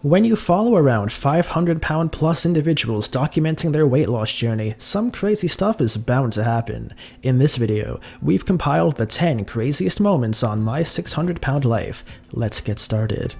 When you follow around 500-pound plus individuals documenting their weight loss journey, some crazy stuff is bound to happen. In this video, we've compiled the 10 craziest moments on my 600-pound life. Let's get started.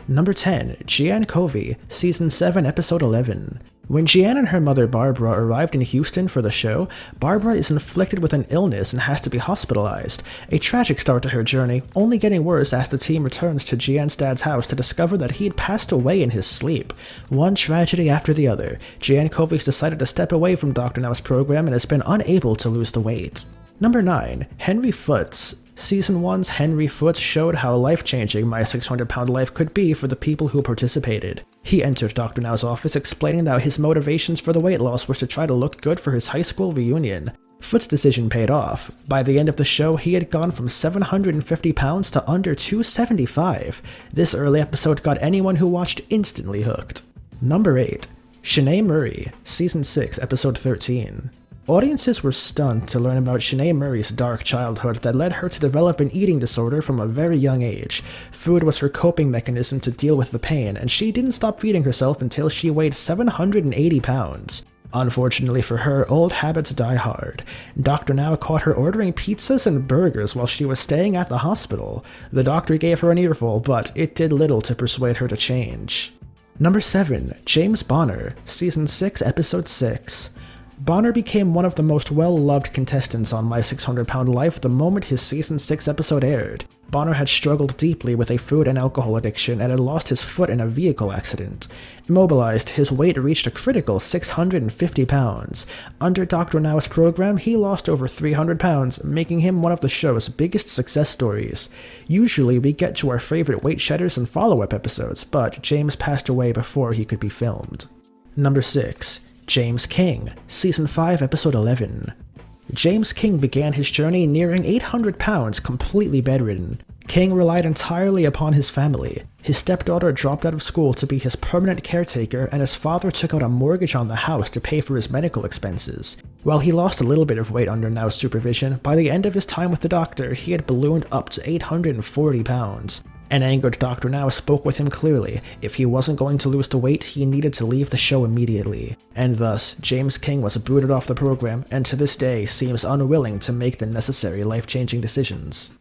Number 10. Jeanne Covey, Season 7, Episode 11. When Jeanne and her mother Barbara arrived in Houston for the show, Barbara is inflicted with an illness and has to be hospitalized. A tragic start to her journey, only getting worse as the team returns to Jeanne's dad's house to discover that he'd passed away in his sleep. One tragedy after the other, Jeanne Covey's decided to step away from Dr. Now's program and has been unable to lose the weight. Number 9. Henry Foots. Season 1's Henry Foots showed how life-changing my 600-pound life could be for the people who participated. He entered Dr. Now's office explaining that his motivations for the weight loss was to try to look good for his high school reunion. Foots' decision paid off. By the end of the show, he had gone from 750 pounds to under 275. This early episode got anyone who watched instantly hooked. Number 8. Shanae Murray, Season 6, Episode 13. Audiences were stunned to learn about Shanae Murray's dark childhood that led her to develop an eating disorder from a very young age. Food was her coping mechanism to deal with the pain, and she didn't stop feeding herself until she weighed 780 pounds. Unfortunately for her, old habits die hard. Dr. Now caught her ordering pizzas and burgers while she was staying at the hospital. The doctor gave her an earful, but it did little to persuade her to change. Number 7. James Bonner, Season 6, Episode 6. Bonner became one of the most well-loved contestants on My 600-Pound Life the moment his Season 6 episode aired. Bonner had struggled deeply with a food and alcohol addiction and had lost his foot in a vehicle accident. Immobilized, his weight reached a critical 650 pounds. Under Dr. Now's program, he lost over 300 pounds, making him one of the show's biggest success stories. Usually, we get to our favorite weight shedders in follow-up episodes, but James passed away before he could be filmed. Number 6. James King, Season 5, Episode 11. James King began his journey nearing 800 pounds, completely bedridden. King relied entirely upon his family. His stepdaughter dropped out of school to be his permanent caretaker, and his father took out a mortgage on the house to pay for his medical expenses. While he lost a little bit of weight under Now's supervision, by the end of his time with the doctor, he had ballooned up to 840 pounds. An angered Dr. Now spoke with him clearly. If he wasn't going to lose the weight, he needed to leave the show immediately. And thus, James King was booted off the program, and to this day seems unwilling to make the necessary life-changing decisions.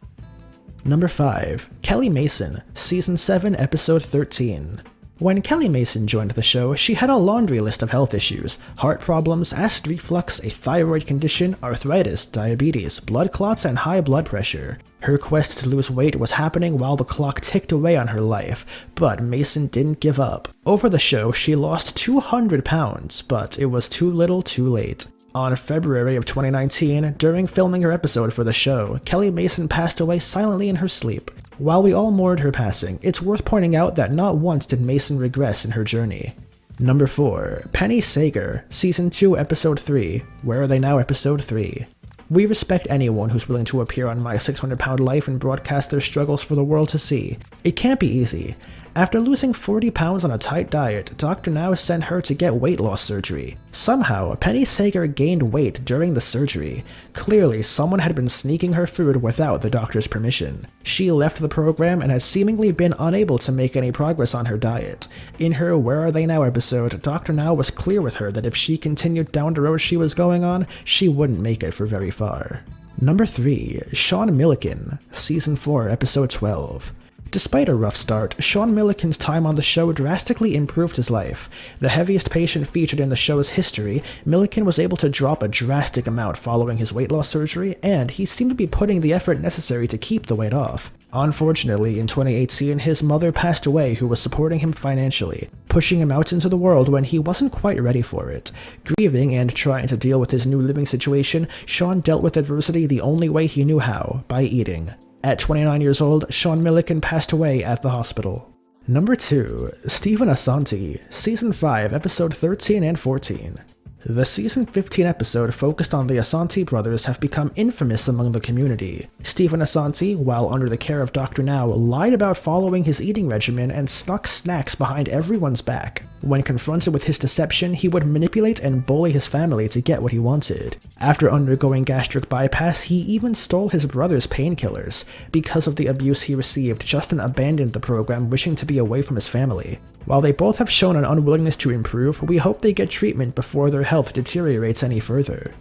Number 5. Kelly Mason, Season 7, Episode 13. When Kelly Mason joined the show, she had a laundry list of health issues: heart problems, acid reflux, a thyroid condition, arthritis, diabetes, blood clots, and high blood pressure. Her quest to lose weight was happening while the clock ticked away on her life, but Mason didn't give up. Over the show, she lost 200 pounds, but it was too little too late. On February of 2019, during filming her episode for the show, Kelly Mason passed away silently in her sleep. While we all mourned her passing, it's worth pointing out that not once did Mason regress in her journey. Number 4. Penny Sager, Season 2, Episode 3. Where Are They Now? Episode 3. We respect anyone who's willing to appear on My 600-Pound Life and broadcast their struggles for the world to see. It can't be easy. After losing 40 pounds on a tight diet, Dr. Now sent her to get weight loss surgery. Somehow, Penny Sager gained weight during the surgery. Clearly, someone had been sneaking her food without the doctor's permission. She left the program and has seemingly been unable to make any progress on her diet. In her Where Are They Now? Episode, Dr. Now was clear with her that if she continued down the road she was going on, she wouldn't make it for very far. Number 3. Sean Milliken, Season 4, Episode 12. Despite a rough start, Sean Milliken's time on the show drastically improved his life. The heaviest patient featured in the show's history, Milliken was able to drop a drastic amount following his weight loss surgery, and he seemed to be putting the effort necessary to keep the weight off. Unfortunately, in 2018, his mother passed away, who was supporting him financially, pushing him out into the world when he wasn't quite ready for it. Grieving and trying to deal with his new living situation, Sean dealt with adversity the only way he knew how, by eating. At 29 years old, Sean Milliken passed away at the hospital. Number 2. Stephen Asante, Season 5, Episode 13 and 14. The Season 15 episode focused on the Asante brothers have become infamous among the community. Stephen Asante, while under the care of Dr. Now, lied about following his eating regimen and snuck snacks behind everyone's back. When confronted with his deception, he would manipulate and bully his family to get what he wanted. After undergoing gastric bypass, he even stole his brother's painkillers. Because of the abuse he received, Justin abandoned the program, wishing to be away from his family. While they both have shown an unwillingness to improve, we hope they get treatment before their health deteriorates any further.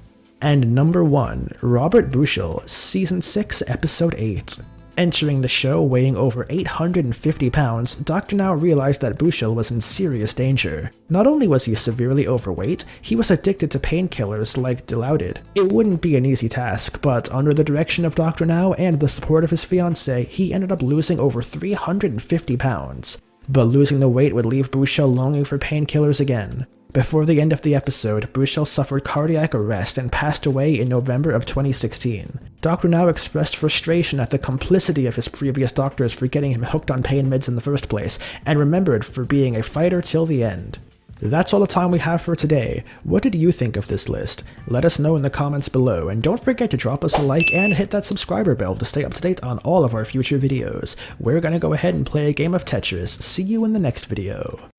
And number 1, Robert Bushell, Season 6, Episode 8. Entering the show weighing over 850 pounds, Dr. Now realized that Bushell was in serious danger. Not only was he severely overweight, he was addicted to painkillers like Dilaudid. It wouldn't be an easy task, but under the direction of Dr. Now and the support of his fiancée, he ended up losing over 350 pounds. But losing the weight would leave Bushell longing for painkillers again. Before the end of the episode, Bushell suffered cardiac arrest and passed away in November of 2016. Dr. Now expressed frustration at the complicity of his previous doctors for getting him hooked on pain meds in the first place, and remembered for being a fighter till the end. That's all the time we have for today. What did you think of this list? Let us know in the comments below, and don't forget to drop us a like and hit that subscriber bell to stay up to date on all of our future videos. We're gonna go ahead and play a game of Tetris. See you in the next video.